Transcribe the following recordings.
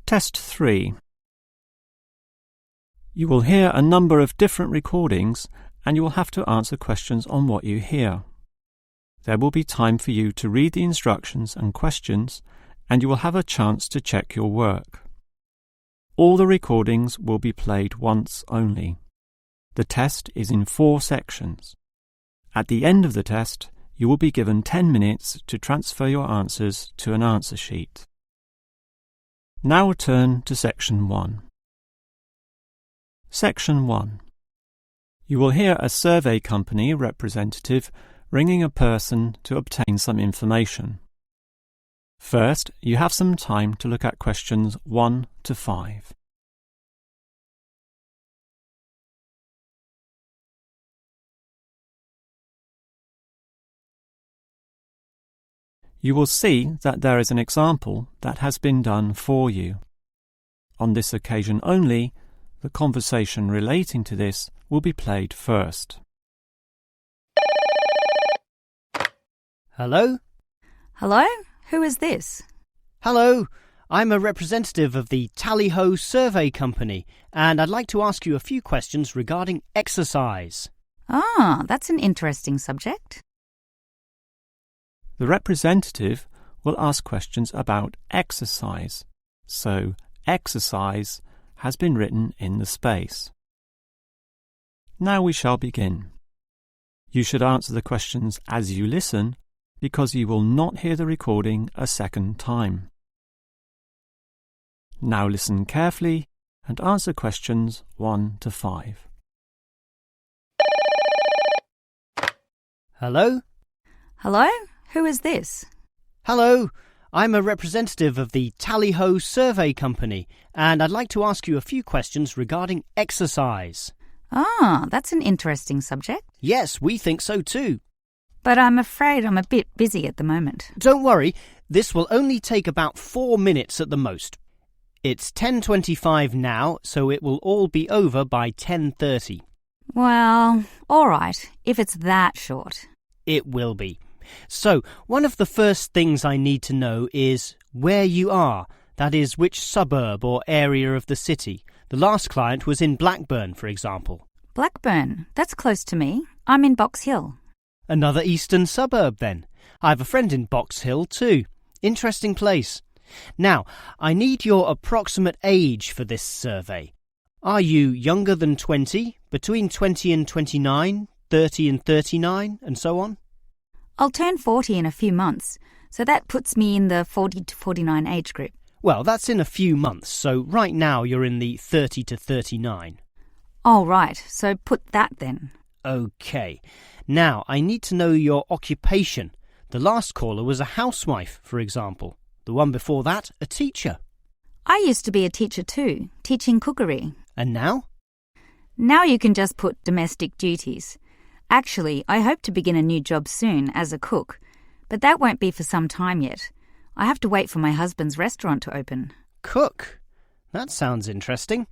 Test 3. You will hear a number of different recordings and you will have to answer questions on what you hear. There will be time for you to read the instructions and questions and you will have a chance to check your work. All the recordings will be played once only. The test is in 4 sections. At the end of the test, you will be given 10 minutes to transfer your answers to an answer sheet. Now turn to Section 1. Section 1. You will hear a survey company representative ringing a person to obtain some information. First, you have some time to look at questions 1 to 5. You will see that there is an example that has been done for you. On this occasion only, the conversation relating to this will be played first. Hello? Hello? Who is this? Hello, I'm a representative of the Tally-Ho Survey Company, and I'd like to ask you a few questions regarding exercise. Ah, that's an interesting subject. The representative will ask questions about exercise, so exercise has been written in the space. Now we shall begin. You should answer the questions as you listen, because you will not hear the recording a second time. Now listen carefully and answer questions 1 to 5. Hello? Hello? Who is this? Hello, I'm a representative of the Tally-Ho Survey Company, and I'd like to ask you a few questions regarding exercise. Ah, that's an interesting subject. Yes, we think so too. But I'm afraid I'm a bit busy at the moment. Don't worry, this will only take about 4 minutes at the most. It's 10:25 now, so it will all be over by 10:30. Well, all right, if it's that short. It will be. So, one of the first things I need to know is where you are. That is, which suburb or area of the city. The last client was in Blackburn, for example. Blackburn, that's close to me. I'm in Box Hill. Another eastern suburb, then. I have a friend in Box Hill, too. Interesting place. Now, I need your approximate age for this survey. Are you younger than 20, between 20 and 29, 30 and 39, and so on? I'll turn 40 in a few months, so that puts me in the 40 to 49 age group. Well, that's in a few months, so right now you're in the 30 to 39. Oh, right, so put that then. OK. Now, I need to know your occupation. The last caller was a housewife, for example. The one before that, a teacher. I used to be a teacher too, teaching cookery. And now? Now you can just put domestic duties. Actually, I hope to begin a new job soon as a cook, but that won't be for some time yet. I have to wait for my husband's restaurant to open. Cook? That sounds interesting.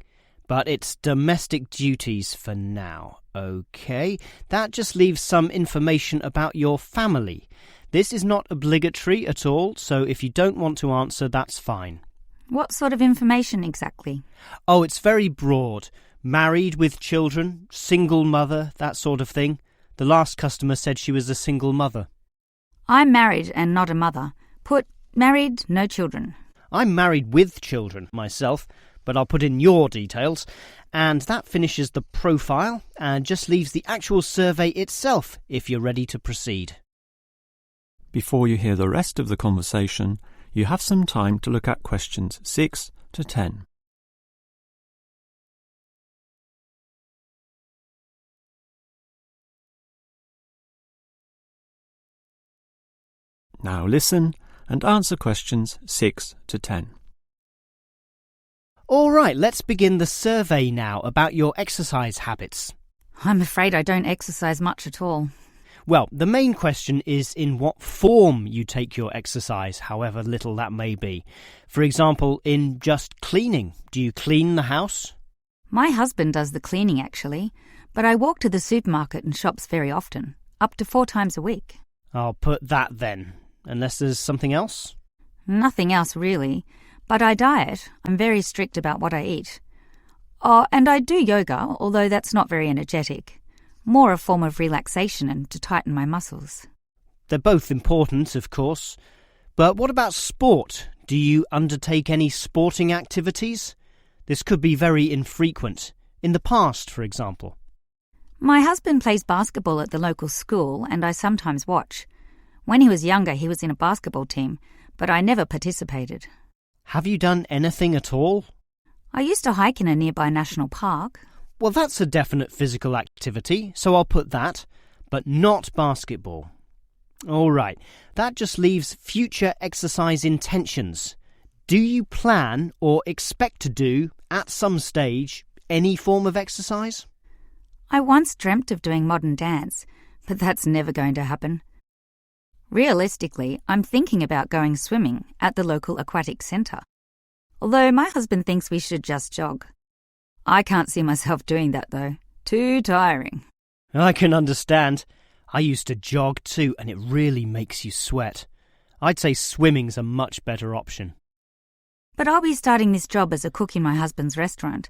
But it's domestic duties for now. OK, that just leaves some information about your family. This is not obligatory at all, so if you don't want to answer, that's fine. What sort of information exactly? Oh, it's very broad. Married with children, single mother, that sort of thing. The last customer said she was a single mother. I'm married and not a mother. Put married, no children. I'm married with children myself, but I'll put in your details. And that finishes the profile and just leaves the actual survey itself if you're ready to proceed. Before you hear the rest of the conversation, you have some time to look at questions 6 to 10. Now listen and answer questions 6 to 10. All right, let's begin the survey now about your exercise habits. I'm afraid I don't exercise much at all. Well, the main question is in what form you take your exercise, however little that may be. For example, in just cleaning. Do you clean the house? My husband does the cleaning, actually, but I walk to the supermarket and shops very often, up to 4 times a week. I'll put that then, unless there's something else. Nothing else, really. But I diet. I'm very strict about what I eat. Oh, and I do yoga, although that's not very energetic. More a form of relaxation and to tighten my muscles. They're both important, of course. But what about sport? Do you undertake any sporting activities? This could be very infrequent. In the past, for example. My husband plays basketball at the local school, and I sometimes watch. When he was younger, he was in a basketball team, but I never participated. Have you done anything at all? I used to hike in a nearby national park. Well, that's a definite physical activity, so I'll put that, but not basketball. All right, that just leaves future exercise intentions. Do you plan or expect to do, at some stage, any form of exercise? I once dreamt of doing modern dance, but that's never going to happen. Realistically, I'm thinking about going swimming at the local aquatic centre. Although my husband thinks we should just jog. I can't see myself doing that though. Too tiring. I can understand. I used to jog too, and it really makes you sweat. I'd say swimming's a much better option. But I'll be starting this job as a cook in my husband's restaurant.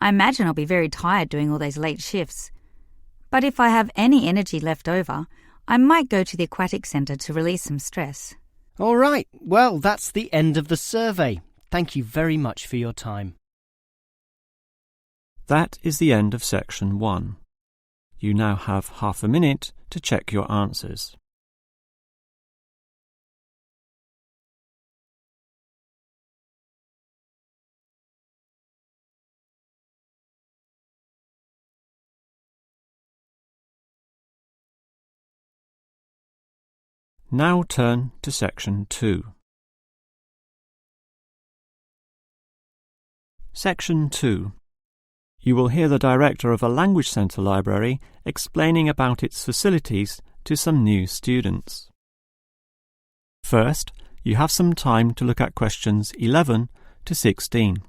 I imagine I'll be very tired doing all those late shifts. But if I have any energy left over, I might go to the aquatic centre to release some stress. All right, well, that's the end of the survey. Thank you very much for your time. That is the end of section 1. You now have half a minute to check your answers. Now turn to section 2. Section 2. You will hear the director of a language centre library explaining about its facilities to some new students. First, you have some time to look at questions 11 to 16.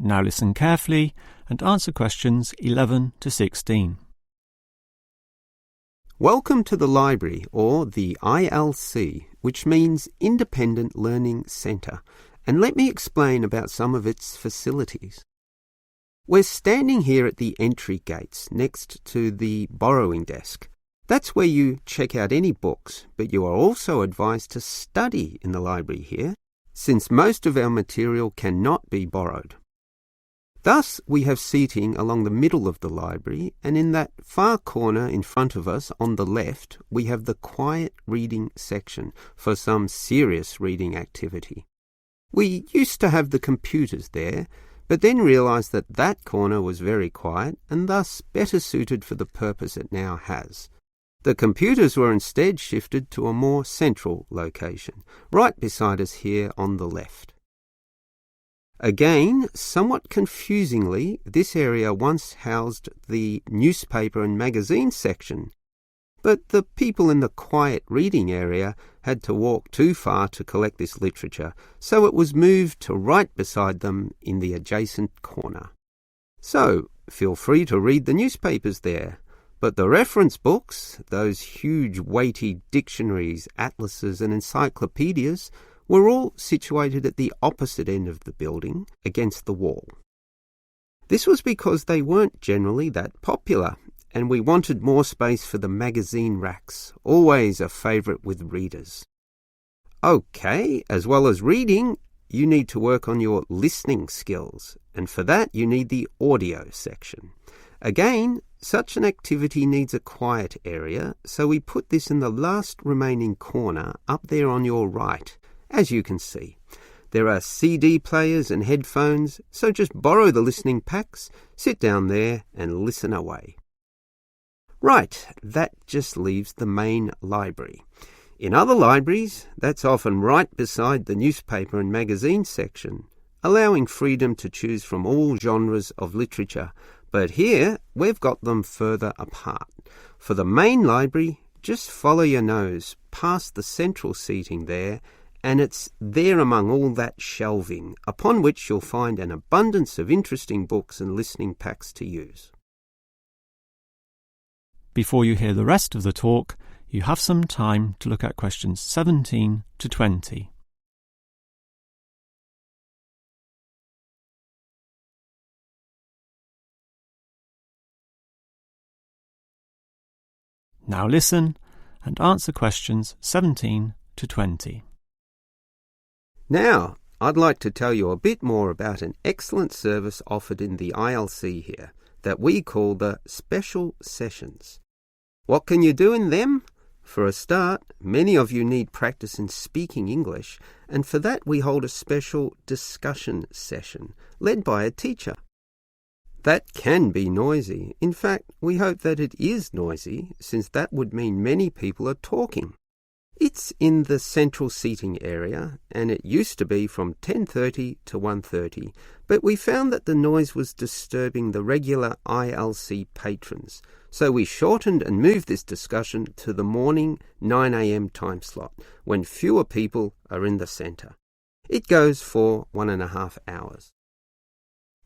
Now listen carefully and answer questions 11 to 16. Welcome to the library, or the ILC, which means Independent Learning Centre, and let me explain about some of its facilities. We're standing here at the entry gates next to the borrowing desk. That's where you check out any books, but you are also advised to study in the library here, since most of our material cannot be borrowed. Thus, we have seating along the middle of the library, and in that far corner in front of us on the left, we have the quiet reading section for some serious reading activity. We used to have the computers there, but then realised that that corner was very quiet and thus better suited for the purpose it now has. The computers were instead shifted to a more central location, right beside us here on the left. Again, somewhat confusingly, this area once housed the newspaper and magazine section, but the people in the quiet reading area had to walk too far to collect this literature, so it was moved to right beside them in the adjacent corner. So, feel free to read the newspapers there, but the reference books, those huge weighty dictionaries, atlases and encyclopedias, were all situated at the opposite end of the building, against the wall. This was because they weren't generally that popular, and we wanted more space for the magazine racks, always a favourite with readers. Okay, as well as reading, you need to work on your listening skills, and for that you need the audio section. Again, such an activity needs a quiet area, so we put this in the last remaining corner up there on your right. As you can see, there are CD players and headphones, so just borrow the listening packs, sit down there and listen away. Right, that just leaves the main library. In other libraries, that's often right beside the newspaper and magazine section, allowing freedom to choose from all genres of literature, but here we've got them further apart. For the main library, just follow your nose past the central seating there, and it's there among all that shelving, upon which you'll find an abundance of interesting books and listening packs to use. before you hear the rest of the talk, you have some time to look at questions 17 to 20. Now listen and answer questions 17 to 20. Now, I'd like to tell you a bit more about an excellent service offered in the ILC here that we call the special sessions. What can you do in them? For a start, many of you need practice in speaking English, and for that we hold a special discussion session led by a teacher. That can be noisy. In fact, we hope that it is noisy, since that would mean many people are talking. It's in the central seating area, and it used to be from 10:30 to 1:30, but we found that the noise was disturbing the regular ILC patrons, so we shortened and moved this discussion to the morning 9 a.m. time slot, when fewer people are in the centre. It goes for 1.5 hours.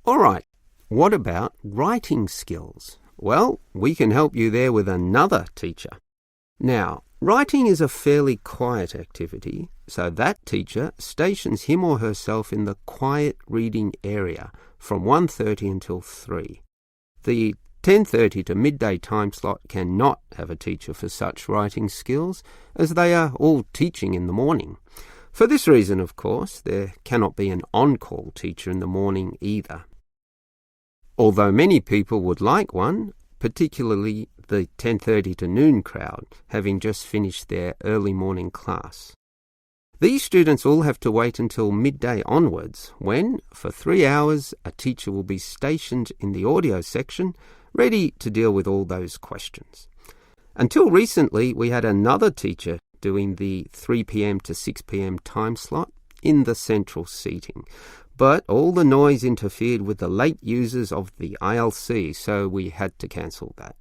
All right, what about writing skills? Well, we can help you there with another teacher. Now, writing is a fairly quiet activity, so that teacher stations him or herself in the quiet reading area from 1:30 until 3. The 10:30 to midday time slot cannot have a teacher for such writing skills, as they are all teaching in the morning. For this reason, of course, there cannot be an on-call teacher in the morning either. Although many people would like one, particularly the 10:30 to noon crowd, having just finished their early morning class. These students all have to wait until midday onwards, when, for 3 hours, a teacher will be stationed in the audio section, ready to deal with all those questions. Until recently, we had another teacher doing the 3 p.m. to 6 p.m. time slot in the central seating, but all the noise interfered with the late users of the ILC, so we had to cancel that.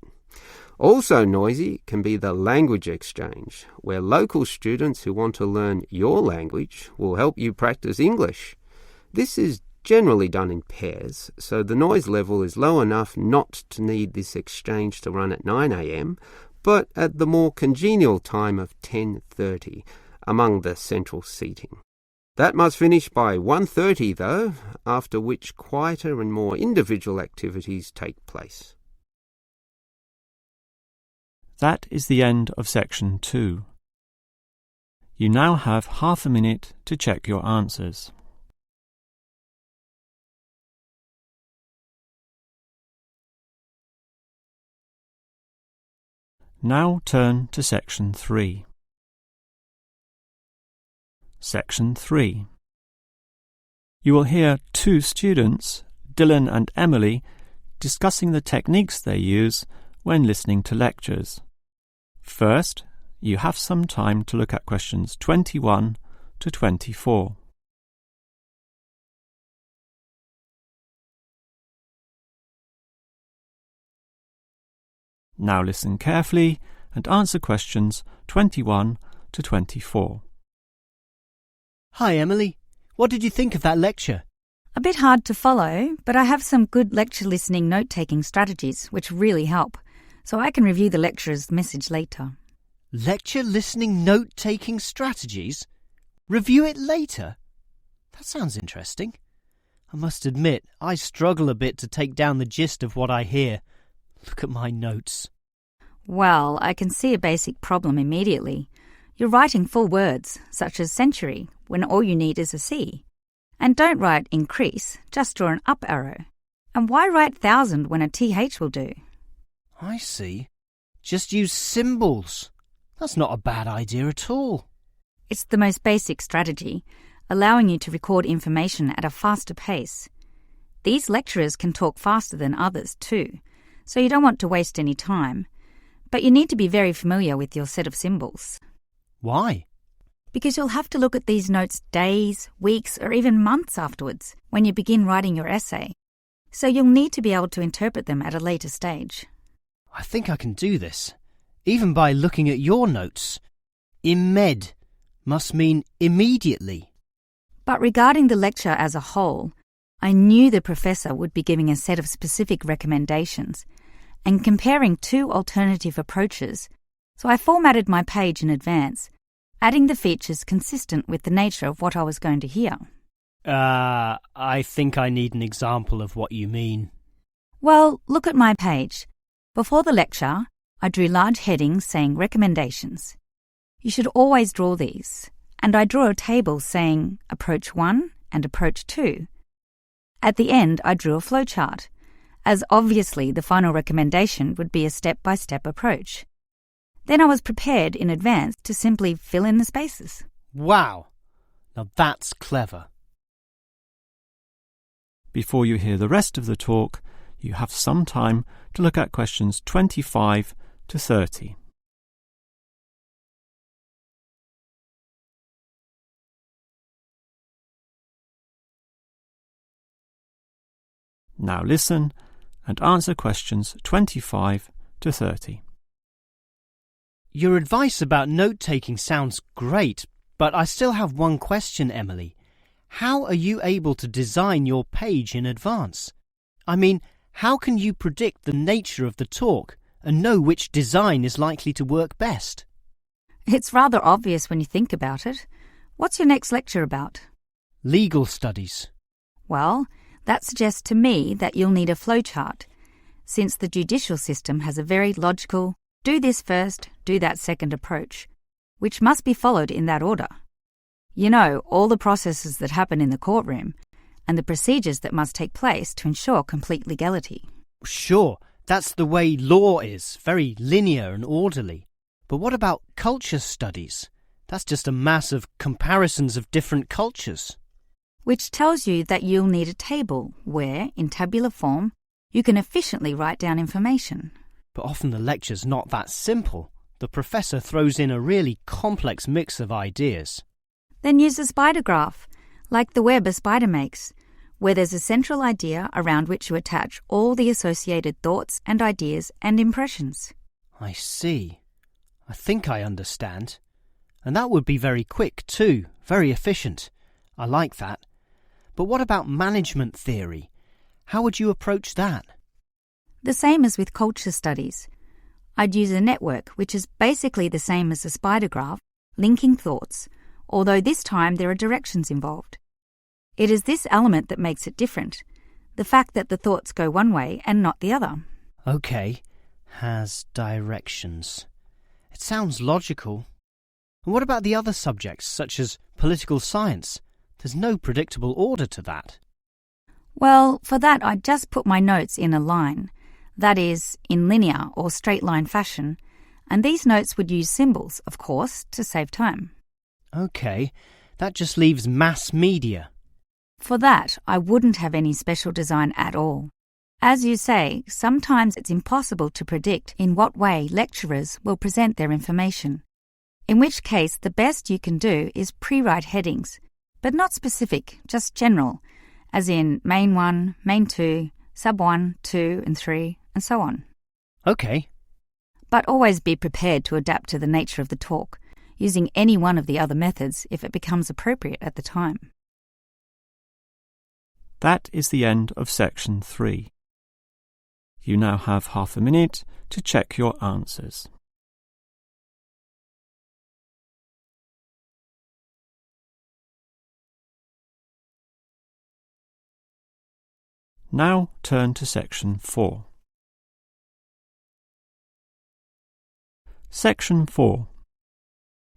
Also noisy can be the language exchange, where local students who want to learn your language will help you practice English. This is generally done in pairs, so the noise level is low enough not to need this exchange to run at 9 a.m, but at the more congenial time of 10:30 among the central seating. That must finish by 1:30 though, after which quieter and more individual activities take place. That is the end of section 2. You now have half a minute to check your answers. Now turn to section 3. Section 3. You will hear two students, Dylan and Emily, discussing the techniques they use when listening to lectures. First, you have some time to look at questions 21 to 24. Now listen carefully and answer questions 21 to 24. Hi, Emily. What did you think of that lecture? A bit hard to follow, but I have some good lecture listening note-taking strategies which really help, so I can review the lecturer's message later. Lecture listening note-taking strategies? Review it later? That sounds interesting. I must admit, I struggle a bit to take down the gist of what I hear. Look at my notes. Well, I can see a basic problem immediately. You're writing full words, such as century, when all you need is a C. And don't write increase, just draw an up arrow. And why write thousand when a TH will do? I see. Just use symbols. That's not a bad idea at all. It's the most basic strategy, allowing you to record information at a faster pace. These lecturers can talk faster than others too, so you don't want to waste any time. But you need to be very familiar with your set of symbols. Why? Because you'll have to look at these notes days, weeks, or even months afterwards when you begin writing your essay. So you'll need to be able to interpret them at a later stage. I think I can do this, even by looking at your notes. Imed must mean immediately. But regarding the lecture as a whole, I knew the professor would be giving a set of specific recommendations, and comparing two alternative approaches, so I formatted my page in advance, adding the features consistent with the nature of what I was going to hear. I think I need an example of what you mean. Well, look at my page. Before the lecture, I drew large headings saying recommendations. You should always draw these, and I drew a table saying Approach 1 and Approach 2. At the end, I drew a flowchart, as obviously the final recommendation would be a step-by-step approach. Then I was prepared in advance to simply fill in the spaces. Wow! Now that's clever. Before you hear the rest of the talk, you have some time to look at questions 25 to 30. Now listen and answer questions 25 to 30. Your advice about note-taking sounds great, but I still have one question, Emily. How are you able to design your page in advance? I mean, how can you predict the nature of the talk and know which design is likely to work best? It's rather obvious when you think about it. What's your next lecture about? Legal studies. Well, that suggests to me that you'll need a flowchart, since the judicial system has a very logical, do this first, do that second approach, which must be followed in that order. You know, all the processes that happen in the courtroom and the procedures that must take place to ensure complete legality. Sure, that's the way law is, very linear and orderly. But what about culture studies? That's just a mass of comparisons of different cultures. Which tells you that you'll need a table where, in tabular form, you can efficiently write down information. But often the lecture's not that simple. The professor throws in a really complex mix of ideas. Then use a spider graph, like the web a spider makes, where there's a central idea around which you attach all the associated thoughts and ideas and impressions. I see. I think I understand. And that would be very quick too, very efficient. I like that. But what about management theory? How would you approach that? The same as with culture studies. I'd use a network, which is basically the same as a spider graph, linking thoughts, although this time there are directions involved. It is this element that makes it different, the fact that the thoughts go one way and not the other. Okay, has directions. It sounds logical. And what about the other subjects, such as political science? There's no predictable order to that. Well, for that I'd just put my notes in a line, that is, in linear or straight line fashion, and these notes would use symbols, of course, to save time. Okay, that just leaves mass media. For that, I wouldn't have any special design at all. As you say, sometimes it's impossible to predict in what way lecturers will present their information, in which case the best you can do is pre-write headings, but not specific, just general, as in main 1, main 2, sub 1, 2 and 3, and so on. Okay. But always be prepared to adapt to the nature of the talk, using any one of the other methods if it becomes appropriate at the time. That is the end of section 3. You now have half a minute to check your answers. Now turn to section 4. Section 4.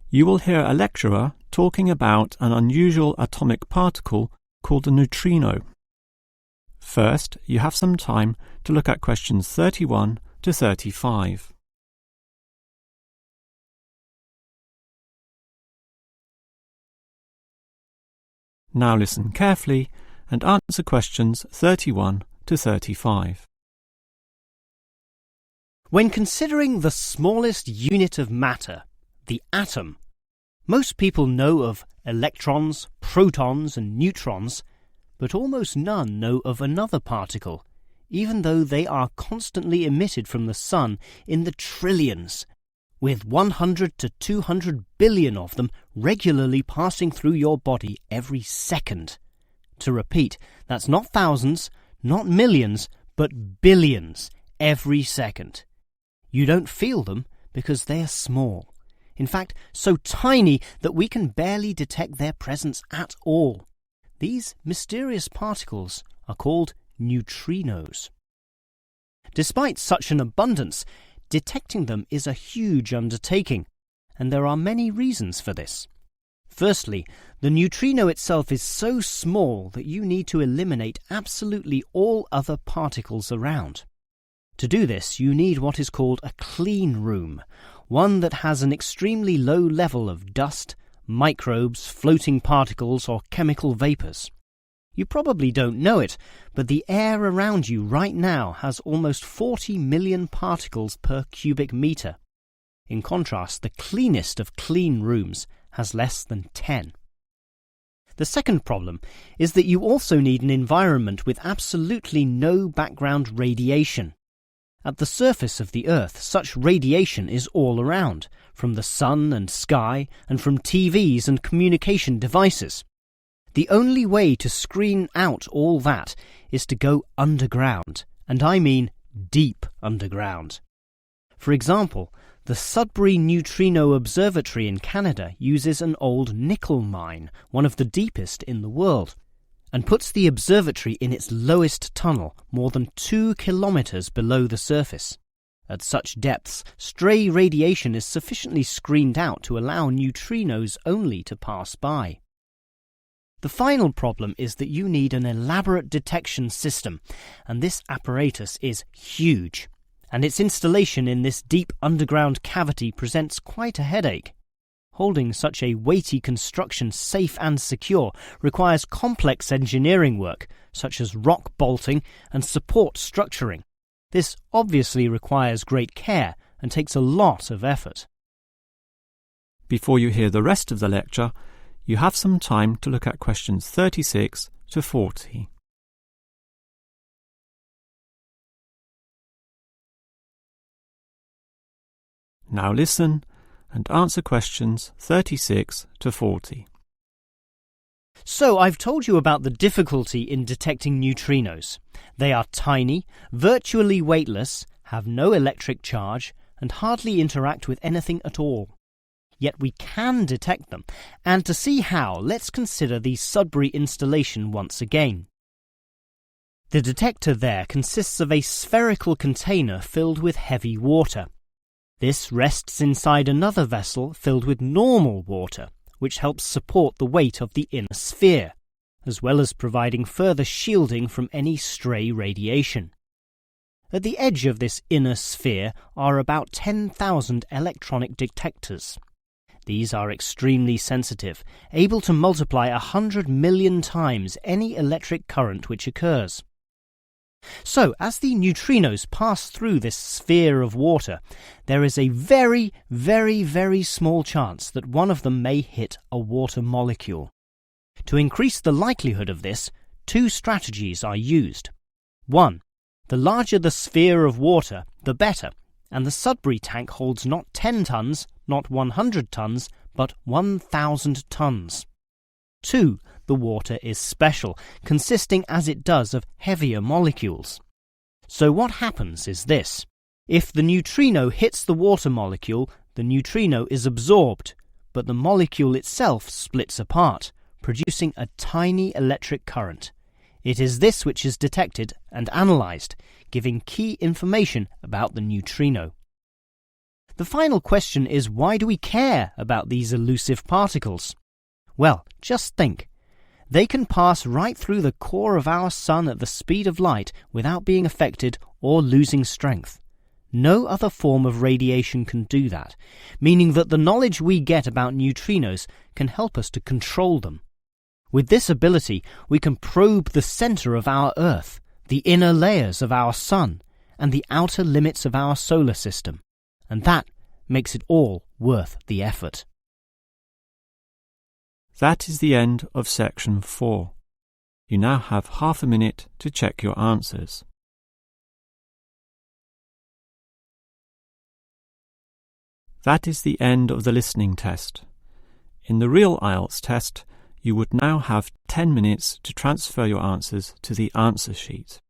You will hear a lecturer talking about an unusual atomic particle called a neutrino. First, you have some time to look at questions 31 to 35. Now listen carefully and answer questions 31 to 35. When considering the smallest unit of matter, the atom, most people know of electrons, protons and neutrons, but almost none know of another particle, even though they are constantly emitted from the sun in the trillions, with 100 to 200 billion of them regularly passing through your body every second. To repeat, that's not thousands, not millions, but billions every second. You don't feel them because they are small. In fact, so tiny that we can barely detect their presence at all. These mysterious particles are called neutrinos. Despite such an abundance, detecting them is a huge undertaking, and there are many reasons for this. Firstly, the neutrino itself is so small that you need to eliminate absolutely all other particles around. To do this, you need what is called a clean room, one that has an extremely low level of dust, microbes, floating particles, or chemical vapours. You probably don't know it, but the air around you right now has almost 40 million particles per cubic metre. In contrast, the cleanest of clean rooms has less than 10. The second problem is that you also need an environment with absolutely no background radiation. At the surface of the Earth, such radiation is all around, from the sun and sky, and from TVs and communication devices. The only way to screen out all that is to go underground, and I mean deep underground. For example, the Sudbury Neutrino Observatory in Canada uses an old nickel mine, one of the deepest in the world, and puts the observatory in its lowest tunnel, more than 2 kilometres below the surface. At such depths, stray radiation is sufficiently screened out to allow neutrinos only to pass by. The final problem is that you need an elaborate detection system, and this apparatus is huge, and its installation in this deep underground cavity presents quite a headache. Holding such a weighty construction safe and secure requires complex engineering work, such as rock bolting and support structuring. This obviously requires great care and takes a lot of effort. Before you hear the rest of the lecture, you have some time to look at questions 36 to 40. Now listen and answer questions 36 to 40. So I've told you about the difficulty in detecting neutrinos. They are tiny, virtually weightless, have no electric charge, and hardly interact with anything at all. Yet we can detect them, and to see how, let's consider the Sudbury installation once again. The detector there consists of a spherical container filled with heavy water. This rests inside another vessel filled with normal water, which helps support the weight of the inner sphere, as well as providing further shielding from any stray radiation. At the edge of this inner sphere are about 10,000 electronic detectors. These are extremely sensitive, able to multiply 100 million times any electric current which occurs. So, as the neutrinos pass through this sphere of water, there is a very, very, very small chance that one of them may hit a water molecule. To increase the likelihood of this, 2 strategies are used. 1. The larger the sphere of water, the better, and the Sudbury tank holds not 10 tons, not 100 tons, but 1,000 tons. 2. The water is special, consisting as it does of heavier molecules. So what happens is this. If the neutrino hits the water molecule, the neutrino is absorbed, but the molecule itself splits apart, producing a tiny electric current. It is this which is detected and analysed, giving key information about the neutrino. The final question is, why do we care about these elusive particles? Well, just think. They can pass right through the core of our sun at the speed of light without being affected or losing strength. No other form of radiation can do that, meaning that the knowledge we get about neutrinos can help us to control them. With this ability, we can probe the centre of our Earth, the inner layers of our sun, and the outer limits of our solar system. And that makes it all worth the effort. That is the end of section 4. You now have half a minute to check your answers. That is the end of the listening test. In the real Ielts test, you would now have 10 minutes to transfer your answers to the answer sheet.